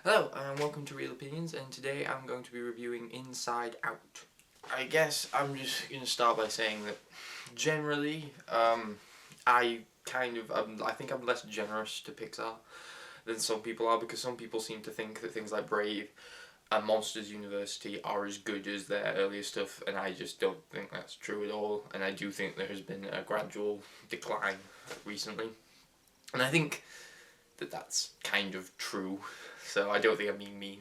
Hello and welcome to Real Opinions, and today I'm going to be reviewing Inside Out. I guess I'm just going to start by saying that generally, I think I'm less generous to Pixar than some people are, because some people seem to think that things like Brave and Monsters University are as good as their earlier stuff, and I just don't think that's true at all, and I do think there has been a gradual decline recently, and I think that that's kind of true, so I don't think I'm being mean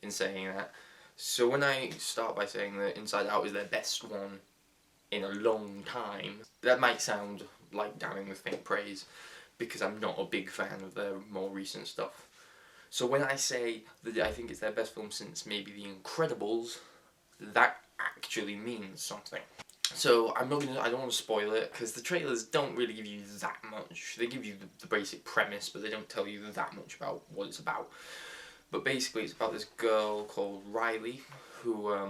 in saying that. So when I start by saying that Inside Out is their best one in a long time, that might sound like damning with faint praise, because I'm not a big fan of their more recent stuff. So when I say that I think it's their best film since maybe The Incredibles, that actually means something. So I don't want to spoil it, because the trailers don't really give you that much. They give you the basic premise, but they don't tell you that much about what it's about. But basically it's about this girl called Riley, who, I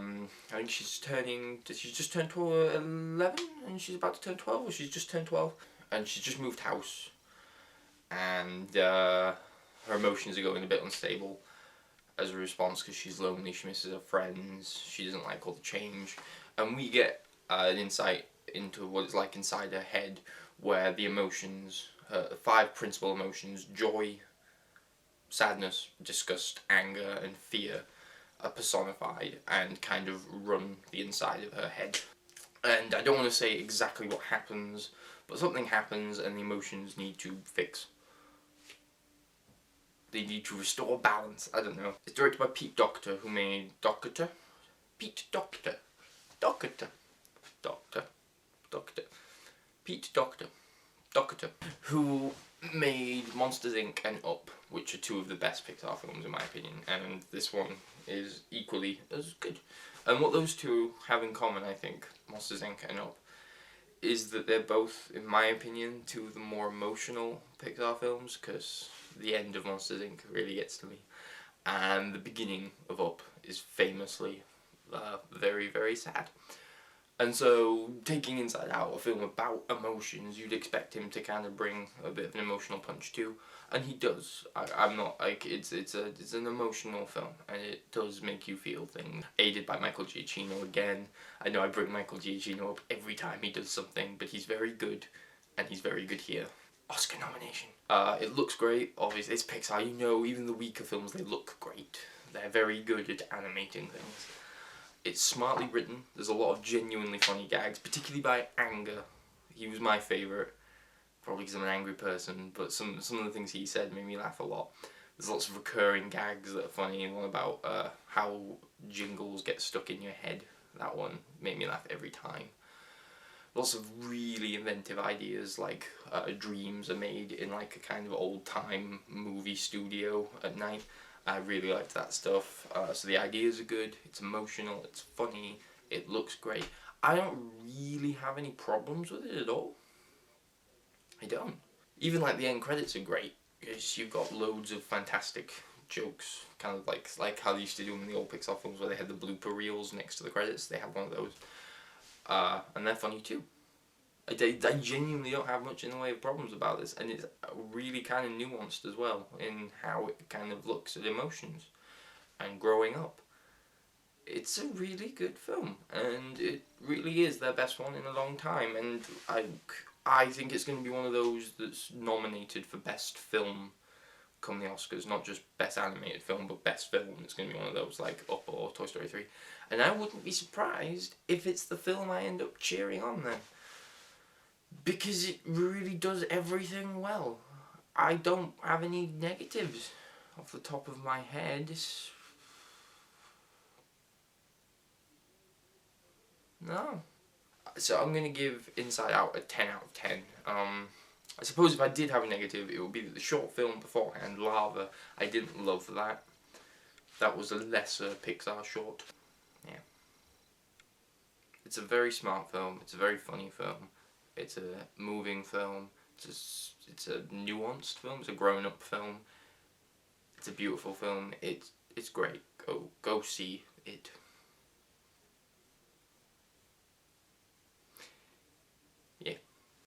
think she's just turned 11, and she's about to turn 12, or she's just turned 12, and she's just moved house, and her emotions are going a bit unstable as a response, because she's lonely, she misses her friends, she doesn't like all the change, and we get an insight into what it's like inside her head, where the emotions, her 5 principal emotions, joy, sadness, disgust, anger, and fear, are personified and kind of run the inside of her head. And I don't want to say exactly what happens, but something happens and the emotions need to fix. They need to restore balance, I don't know. It's directed by Pete Docter, who made Doctor? Pete Docter. Doctor. Pete Docter, who made Monsters Inc. and Up, which are 2 of the best Pixar films in my opinion, and this one is equally as good. And what those 2 have in common, I think, Monsters Inc. and Up, is that they're both, in my opinion, 2 of the more emotional Pixar films, because the end of Monsters Inc. really gets to me, and the beginning of Up is famously very, very sad. And so, taking Inside Out, a film about emotions, you'd expect him to kind of bring a bit of an emotional punch too, and he does. I'm not like it's an emotional film, and it does make you feel things. Aided by Michael Giacchino again. I know I bring Michael Giacchino up every time he does something, but he's very good, and he's very good here. Oscar nomination. It looks great. Obviously, it's Pixar. You know, even the weaker films, they look great. They're very good at animating things. It's smartly written, there's a lot of genuinely funny gags, particularly by Anger. He was my favourite, probably because I'm an angry person, but some of the things he said made me laugh a lot. There's lots of recurring gags that are funny, one about how jingles get stuck in your head. That one made me laugh every time. Lots of really inventive ideas, like dreams are made in like a kind of old-time movie studio at night. I really liked that stuff. So the ideas are good, it's emotional, it's funny, it looks great. I don't really have any problems with it at all. I don't. Even like the end credits are great, because you've got loads of fantastic jokes, kind of like how they used to do in the old Pixar films where they had the blooper reels next to the credits. They have one of those. And they're funny too. I genuinely don't have much in the way of problems about this, and it's really kind of nuanced as well in how it kind of looks at emotions and growing up. It's a really good film, and it really is their best one in a long time, and I think it's going to be one of those that's nominated for Best Film come the Oscars, not just Best Animated Film, but Best Film. It's going to be one of those like Up or Toy Story 3, and I wouldn't be surprised if it's the film I end up cheering on then. Because it really does everything well. I don't have any negatives off the top of my head. No. So I'm going to give Inside Out a 10 out of 10. I suppose if I did have a negative, it would be that the short film beforehand, Lava, I didn't love that. That was a lesser Pixar short. Yeah. It's a very smart film. It's a very funny film. It's a moving film, it's a nuanced film, it's a grown-up film, it's a beautiful film, it's great, go see it.